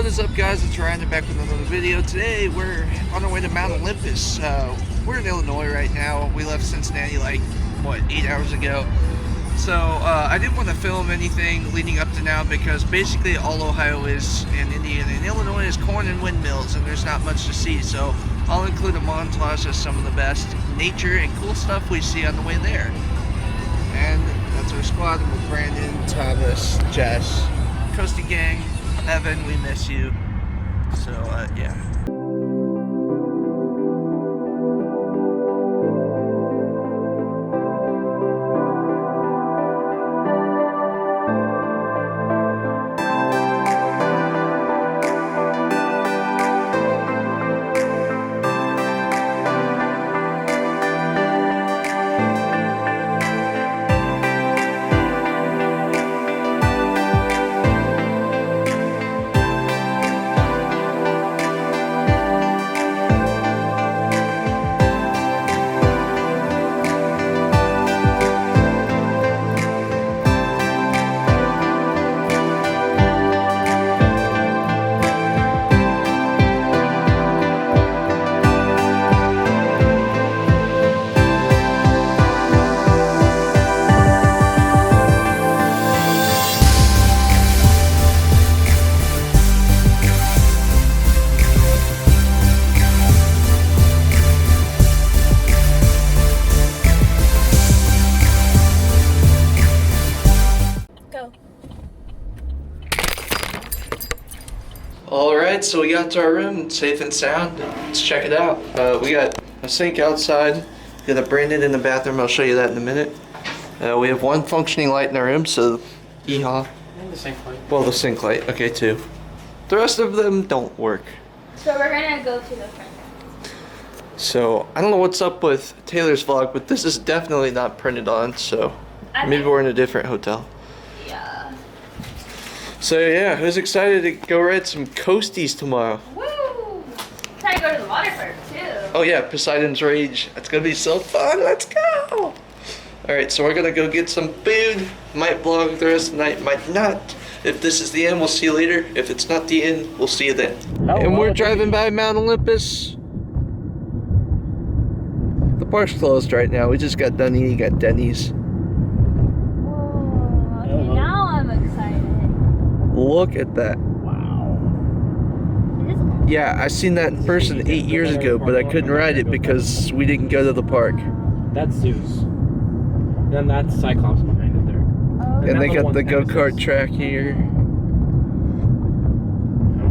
What is up, guys? It's Ryan back with another video. Today we're on our way to Mount Olympus. We're in Illinois right now. We left Cincinnati like, what, 8 hours ago. So I didn't want to film anything leading up to now because basically all Ohio is and Indiana and Illinois is corn and windmills, and there's not much to see. So I'll include a montage of some of the best nature and cool stuff we see on the way there. And that's our squad with Brandon, Thomas, Jess, Coasty Gang, Evan, we miss you. So, yeah. Alright, so we got to our room, safe and sound. Let's check it out. We got a sink outside, we got a Brandon in the bathroom, I'll show you that in a minute. We have one functioning light in our room, so yeehaw. And the sink light. Well, the sink light, okay, too. The rest of them don't work. So we're gonna go to the front. So, I don't know what's up with Taylor's vlog, but this is definitely not printed on, so maybe we're in a different hotel. Yeah. So yeah, who's excited to go ride some coasties tomorrow? Woo! Try to go to the water park too. Oh yeah, Poseidon's Rage. It's gonna be so fun, let's go! Alright, so we're gonna go get some food. Might vlog the rest of the night, might not. If this is the end, we'll see you later. If it's not the end, we'll see you then. And we're driving by Mount Olympus. The park's closed right now. We just got done eating at Denny's. Whoa, okay, now I'm excited. Look at that. Wow. Yeah, I seen that in person 8 years ago, but I couldn't ride it because we didn't go to the park. That's Zeus. Then that's Cyclops behind it there. Oh, And they got the go-kart track here. I'm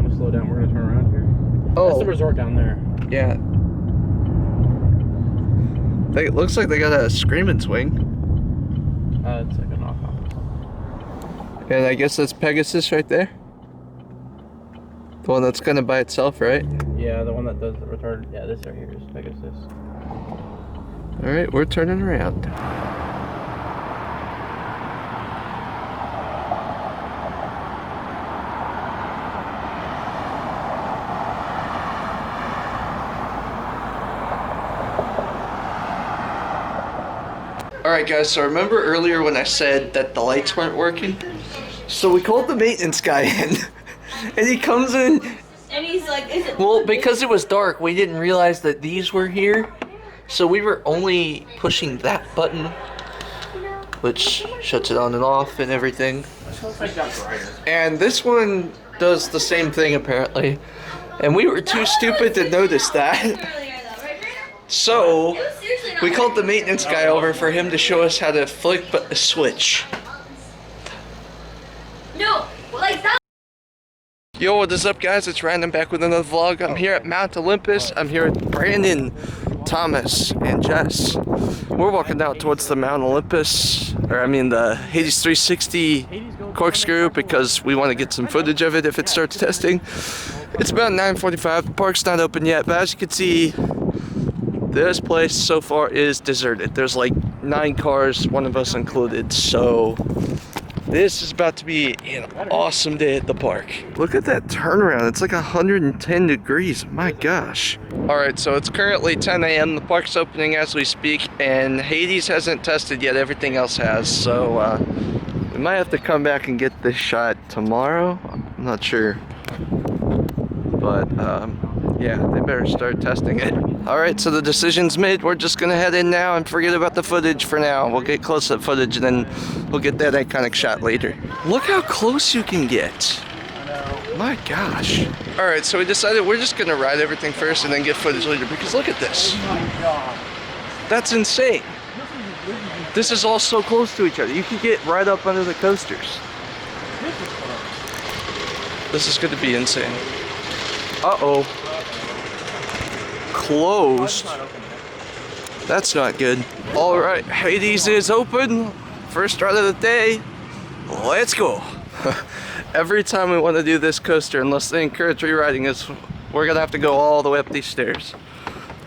gonna slow down, we're gonna turn around here. That's the resort down there. Yeah. It looks like they got a screaming swing. It's like a knockoff. And I guess that's Pegasus right there. The one that's gonna by itself, right? Yeah, the one that does the retarded. Yeah, this right here is Pegasus. Alright, we're turning around. Alright guys, so remember earlier when I said that the lights weren't working? So we called the maintenance guy in, and he comes in, and he's like, is it well, because it was dark, we didn't realize that these were here, so we were only pushing that button, which shuts it on and off and everything. And this one does the same thing apparently, and we were too stupid to notice that. earlier though, right, Brandon? So It was seriously not we called the working. maintenance guy over for him to show us how to flick a switch. No, like that. Yo, what is up guys? It's Ryan, I'm back with another vlog. I'm here at Mount Olympus. I'm here with Brandon, Thomas, and Jess. We're walking out towards the Mount Olympus, or I mean the Hades 360 corkscrew, because we want to get some footage of it if it starts testing. It's about 9:45, the park's not open yet, but as you can see, this place so far is deserted. There's like 9 cars, one of us included, so this is about to be an awesome day at the park. Look at that turnaround, it's like 110 degrees, my gosh. Alright, so it's currently 10 a.m. The park's opening as we speak, and Hades hasn't tested yet, everything else has, so we might have to come back and get this shot tomorrow. I'm not sure. but yeah, they better start testing it. All right, so the decision's made. We're just gonna head in now and forget about the footage for now. We'll get close-up footage and then we'll get that iconic shot later. Look how close you can get. My gosh. All right, so we decided we're just gonna ride everything first and then get footage later, because look at this. That's insane. This is all so close to each other. You can get right up under the coasters. This is gonna be insane. Uh-oh. Closed. That's not good. All right, Hades is open. First ride of the day. Let's go. Every time we want to do this coaster, unless they encourage reriding us, we're gonna have to go all the way up these stairs.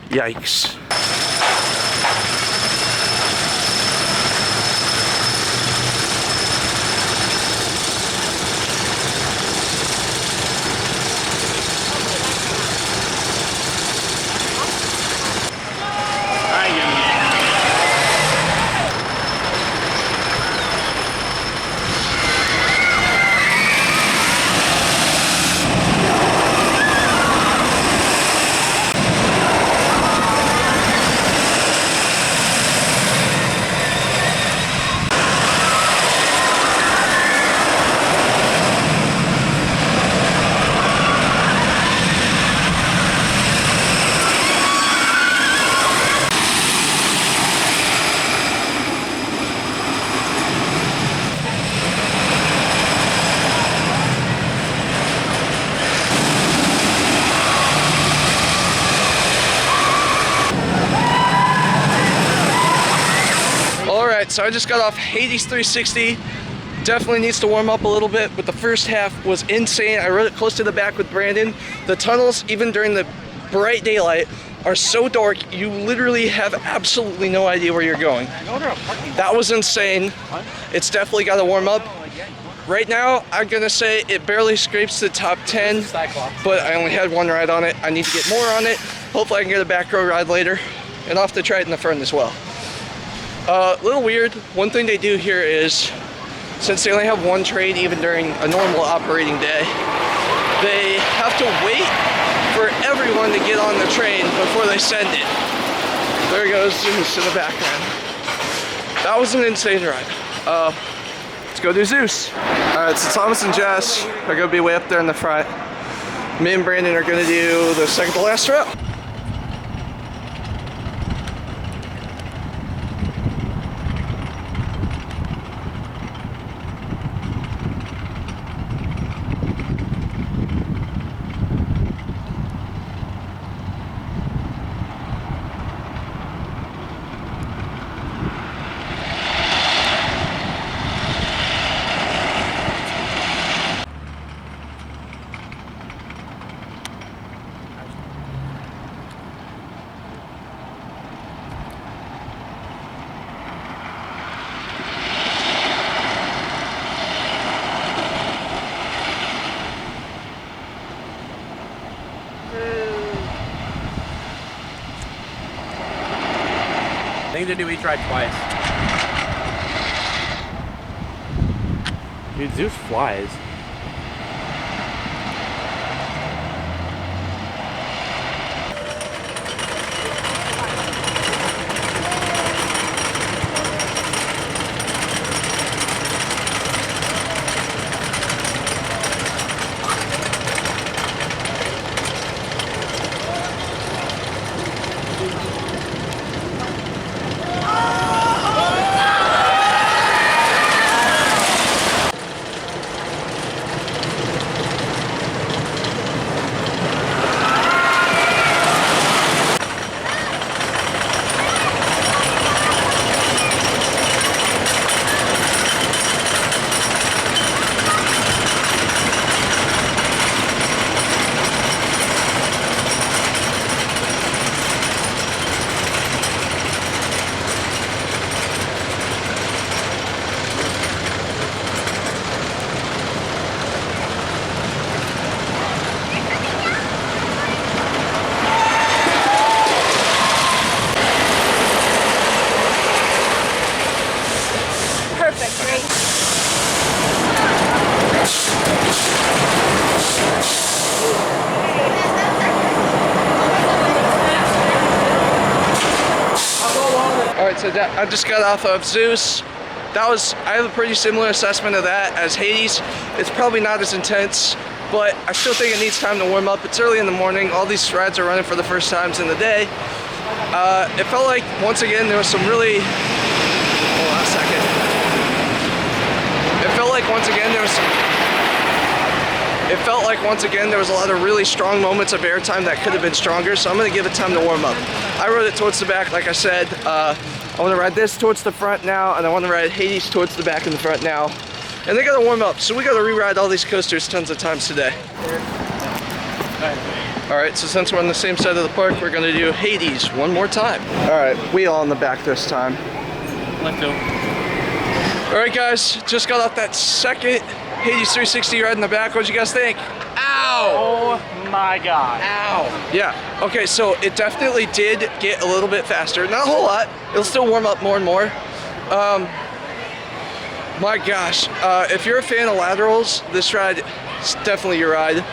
Yikes. So I just got off Hades 360. Definitely needs to warm up a little bit, but the first half was insane. I rode it close to the back with Brandon. The tunnels, even during the bright daylight, are so dark, you literally have absolutely no idea where you're going. That was insane. It's definitely got to warm up. Right now, I'm gonna say it barely scrapes the top 10, but I only had one ride on it. I need to get more on it. Hopefully I can get a back row ride later, and I'll have to try it in the front as well. A little weird, one thing they do here is, since they only have one train even during a normal operating day, they have to wait for everyone to get on the train before they send it. There goes Zeus in the background. That was an insane ride. Let's go do Zeus. Alright, so Thomas and Jess are gonna be way up there in the front. Me and Brandon are gonna do the second to last row. I think they do each ride twice. Dude, Zeus flies. I just got off of Zeus. I have a pretty similar assessment of that as Hades. It's probably not as intense, but I still think it needs time to warm up. It's early in the morning. All these rides are running for the first times in the day. It felt like, once again, there was some really... Hold on a second. It felt like, once again, there was a lot of really strong moments of airtime that could have been stronger, so I'm going to give it time to warm up. I rode it towards the back, like I said. I want to ride this towards the front now, and I want to ride Hades towards the back and the front now. And they got to warm up, so we got to re-ride all these coasters tons of times today. Alright, so since we're on the same side of the park, we're going to do Hades one more time. Alright, wheel on the back this time. Let's go. Alright guys, just got off that second Hades 360 ride in the back. What'd you guys think? Ow! Oh my god. Ow! Yeah, okay, so it definitely did get a little bit faster. Not a whole lot. It'll still warm up more and more. My gosh, if you're a fan of laterals, this ride is definitely your ride.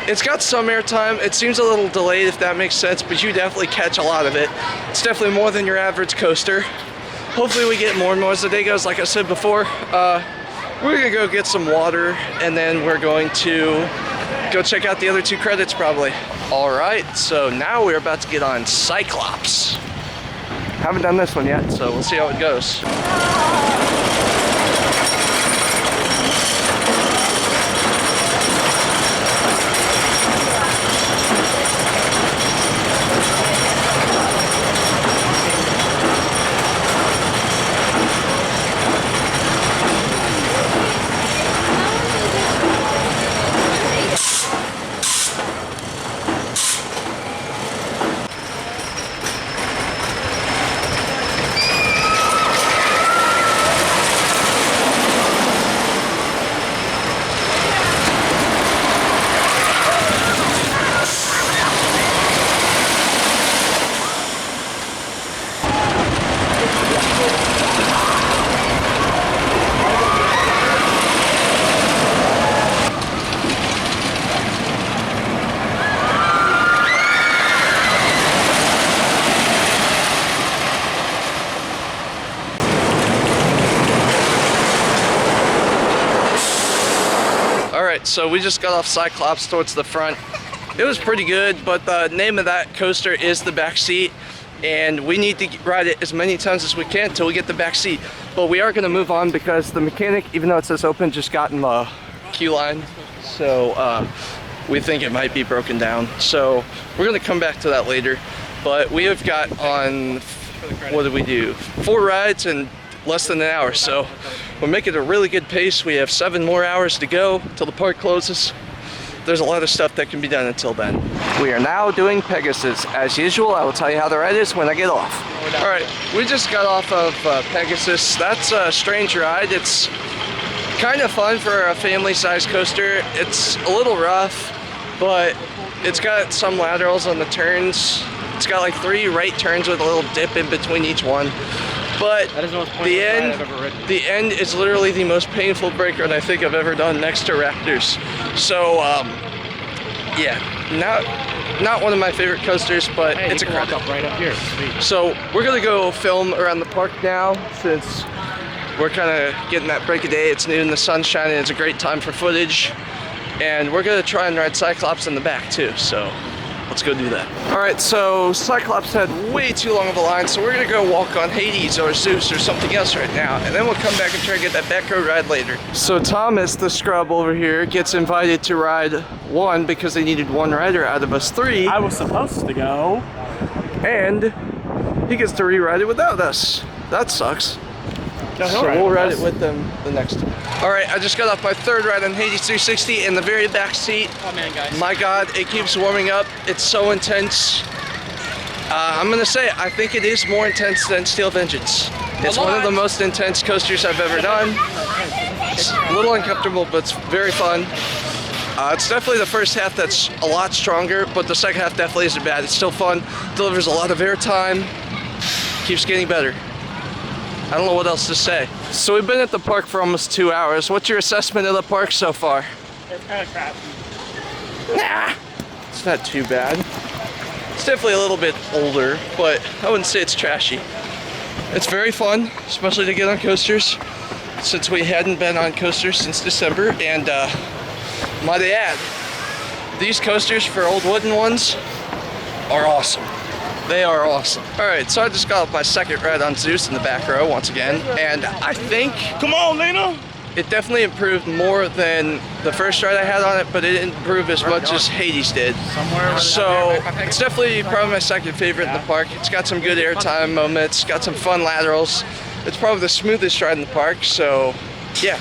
It's got some airtime. It seems a little delayed, if that makes sense, but you definitely catch a lot of it. It's definitely more than your average coaster. Hopefully we get more and more as the day goes. Like I said before, we're gonna go get some water, and then we're going to go check out the other two credits probably. All right, so now we're about to get on Cyclops. Haven't done this one yet, so we'll see how it goes. Alright, so we just got off Cyclops towards the front. It was pretty good, but the name of that coaster is the back seat, and we need to ride it as many times as we can until we get the back seat. But we are going to move on because the mechanic, even though it says open, just got in the queue line. So we think it might be broken down. So we're going to come back to that later. But we have got on, what did we do? 4 rides in less than an hour. So we're making a really good pace. We have 7 more hours to go till the park closes. There's a lot of stuff that can be done until then. We are now doing Pegasus. As usual, I will tell you how the ride is when I get off. Alright, we just got off of Pegasus. That's a strange ride. It's kind of fun for a family-sized coaster. It's a little rough, but it's got some laterals on the turns. It's got like 3 right turns with a little dip in between each one. But the end is literally the most painful brake run I think I've ever done next to Raptors. So, yeah, not one of my favorite coasters, but hey, it's a credit. Up right up here. Sweet. So we're gonna go film around the park now since we're kind of getting that break of day. It's noon, the sun's shining, it's a great time for footage. And we're gonna try and ride Cyclops in the back too, so let's go do that. All right, so Cyclops had way too long of a line, so we're gonna go walk on Hades or Zeus or something else right now, and then we'll come back and try and get that back road ride later. So Thomas, the scrub over here, gets invited to ride 1 because they needed 1 rider out of us 3. I was supposed to go. And he gets to re-ride it without us. That sucks. No, so we'll ride it with them the next time. Alright, I just got off my 3rd ride on Hades 360 in the very back seat. Oh man, guys. My god, it keeps warming up. It's so intense. I'm gonna say, I think it is more intense than Steel Vengeance. It's one of the most intense coasters I've ever done. It's a little uncomfortable, but it's very fun. It's definitely the first half that's a lot stronger, but the second half definitely isn't bad. It's still fun, delivers a lot of airtime, keeps getting better. I don't know what else to say. So we've been at the park for almost 2 hours. What's your assessment of the park so far? It's kind of crap. Nah, it's not too bad. It's definitely a little bit older, but I wouldn't say it's trashy. It's very fun, especially to get on coasters, since we hadn't been on coasters since December. And might I add, these coasters for old wooden ones are awesome. They are awesome. All right, so I just got off my second ride on Zeus in the back row once again, and I think, Come on, Lena. it definitely improved more than the first ride I had on it, but it didn't improve as much as Hades did. So it's definitely probably my second favorite in the park. It's got some good airtime moments, got some fun laterals. It's probably the smoothest ride in the park, so yeah.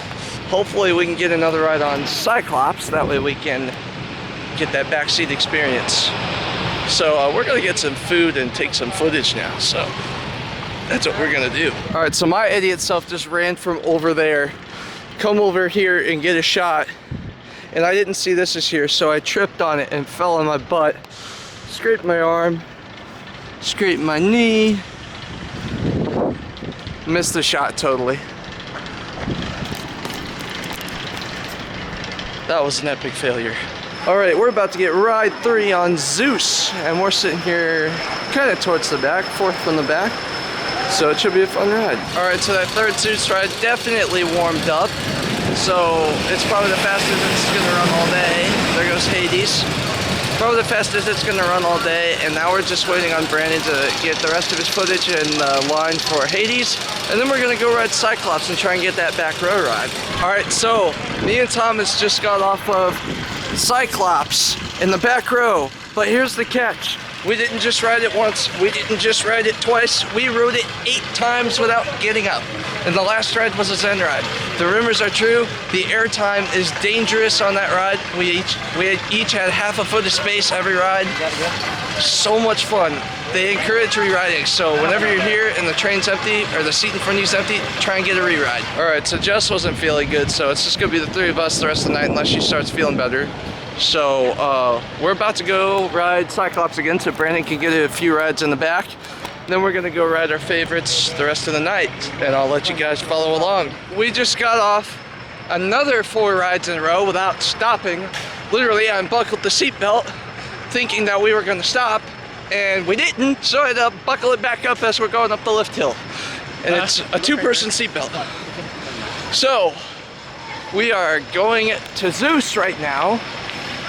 Hopefully we can get another ride on Cyclops, that way we can get that backseat experience. So we're gonna get some food and take some footage now, so that's what we're gonna do. All right, so my idiot self just ran from over there, come over here and get a shot, and I didn't see this is here, so I tripped on it and fell on my butt, scraped my arm, scraped my knee, missed the shot totally. That was an epic failure. All right, we're about to get ride 3 on Zeus, and we're sitting here kind of towards the back, fourth from the back, so it should be a fun ride. All right, so that third Zeus ride definitely warmed up, so it's probably the fastest it's gonna run all day. There goes Hades. Probably the fastest it's gonna run all day, and now we're just waiting on Brandon to get the rest of his footage in line for Hades, and then we're gonna go ride Cyclops and try and get that back row ride. All right, so me and Thomas just got off of Cyclops in the back row, but here's the catch. We didn't just ride it once, we didn't just ride it twice, we rode it 8 times without getting up. And the last ride was a Zen ride. The rumors are true, the airtime is dangerous on that ride. We each had half a foot of space every ride. So much fun. They encourage re-riding, so whenever you're here and the train's empty, or the seat in front of you is empty, try and get a re-ride. All right, so Jess wasn't feeling good, so it's just gonna be the 3 of us the rest of the night unless she starts feeling better. So we're about to go ride Cyclops again so Brandon can get a few rides in the back. Then we're gonna go ride our favorites the rest of the night, and I'll let you guys follow along. We just got off another 4 rides in a row without stopping. Literally, I unbuckled the seatbelt thinking that we were gonna stop, and we didn't, so I had to buckle it back up as we're going up the lift hill. And it's a 2-person seatbelt. So, we are going to Zeus right now.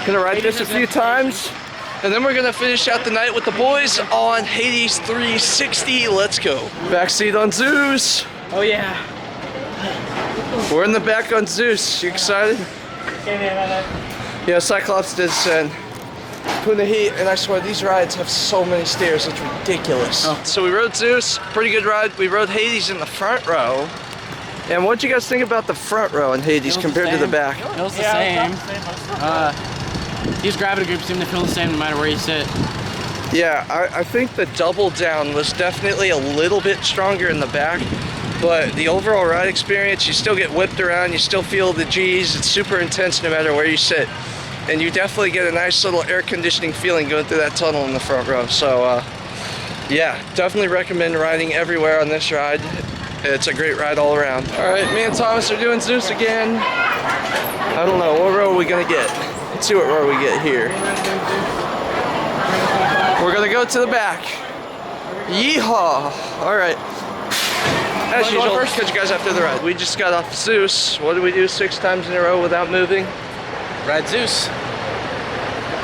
Gonna ride this a few times, and then we're gonna finish out the night with the boys on Hades 360. Let's go. Backseat on Zeus. Oh yeah. We're in the back on Zeus. You excited? Yeah, Cyclops did send Puna Heat, and I swear these rides have so many stairs, it's ridiculous. Oh. So we rode Zeus, pretty good ride. We rode Hades in the front row. And what'd you guys think about the front row in Hades compared to the back? It was the same. These gravity groups seem to feel the same no matter where you sit. Yeah, I think the double down was definitely a little bit stronger in the back, but the overall ride experience, you still get whipped around, you still feel the G's, it's super intense no matter where you sit. And you definitely get a nice little air conditioning feeling going through that tunnel in the front row. So yeah, definitely recommend riding everywhere on this ride. It's a great ride all around. All right, me and Thomas are doing Zeus again. I don't know, what row are we gonna get? Let's see what row we get here. We're gonna go to the back. Yeehaw! All right. As usual, catch you guys after the ride. We just got off Zeus. What did we do 6 times in a row without moving? Ride Zeus.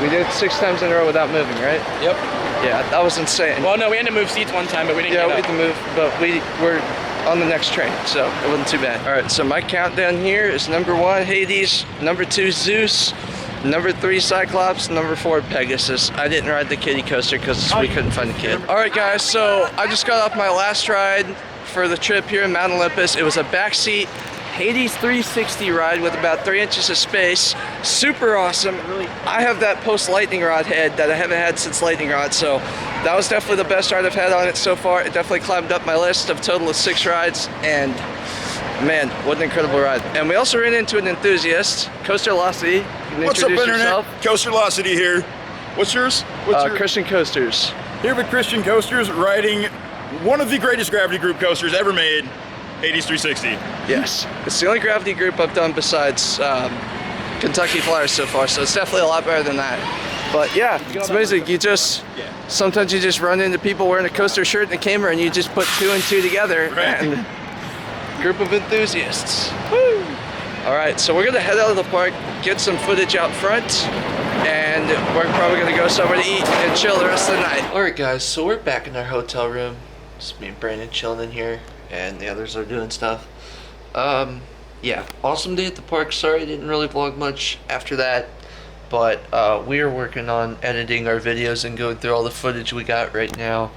We did 6 times in a row without moving, right? Yep. Yeah, that was insane. Well, no, we had to move seats one time, but we didn't Yeah, get we up. had to move, but we were on the next train, so it wasn't too bad. All right, so my countdown here is number 1, Hades, number 2, Zeus, number 3, Cyclops, number 4, Pegasus. I didn't ride the kiddie coaster because we couldn't find a kid. All right, guys, so I just got off my last ride for the trip here in Mount Olympus. It was a backseat Hades 360 ride with about 3 inches of space. Super awesome. I have that post lightning rod head that I haven't had since lightning rod, so that was definitely the best ride I've had on it so far. It definitely climbed up my list of total of 6 rides, and man, what an incredible ride. And we also ran into an enthusiast, Coaster Velocity. What's up, Internet? Yourself. Coaster Velocity here. What's yours? What's your... Christian Coasters. Here with Christian Coasters, riding one of the greatest gravity group coasters ever made, Hades 360. Yes, it's the only gravity group I've done besides Kentucky Flyers so far, so it's definitely a lot better than that. But yeah, it's amazing. Sometimes you just run into people wearing a coaster shirt and a camera, and you just put 2 and 2 together, and group of enthusiasts. Woo! All right, so we're gonna head out of the park, get some footage out front, and we're probably gonna go somewhere to eat and chill the rest of the night. All right, guys, so we're back in our hotel room. Just me and Brandon chilling in here, and the others are doing stuff. Yeah, awesome day at the park. Sorry I didn't really vlog much after that, but we are working on editing our videos and going through all the footage we got right now.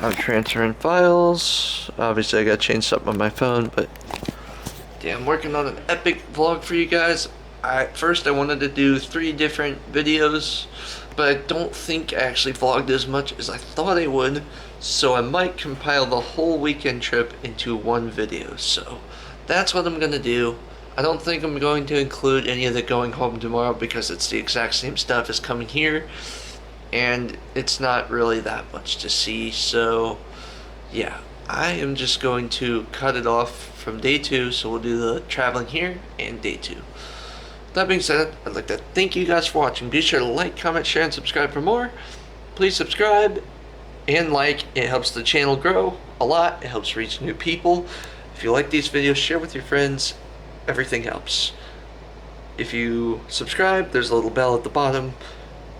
I'm transferring files. Obviously I gotta change something on my phone, but yeah, I'm working on an epic vlog for you guys. First I wanted to do 3 different videos, but I don't think I actually vlogged as much as I thought I would, so I might compile the whole weekend trip into one video. So that's what I'm gonna do. I don't think I'm going to include any of the going home tomorrow because it's the exact same stuff as coming here, and it's not really that much to see. So yeah, I am just going to cut it off from day 2, so we'll do the traveling here and day 2. That being said, I'd like to thank you guys for watching. Be sure to like, comment, share, and subscribe for more. Please subscribe and like. It helps the channel grow a lot. It helps reach new people. If you like these videos, share with your friends. Everything helps. If you subscribe, there's a little bell at the bottom.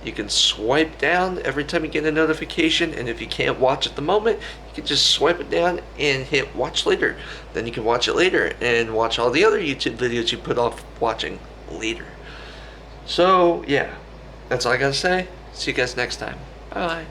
You can swipe down every time you get a notification, and if you can't watch at the moment, you can just swipe it down and hit watch later. Then you can watch it later and watch all the other YouTube videos you put off watching later. So yeah, that's all I gotta say. See you guys next time. Bye.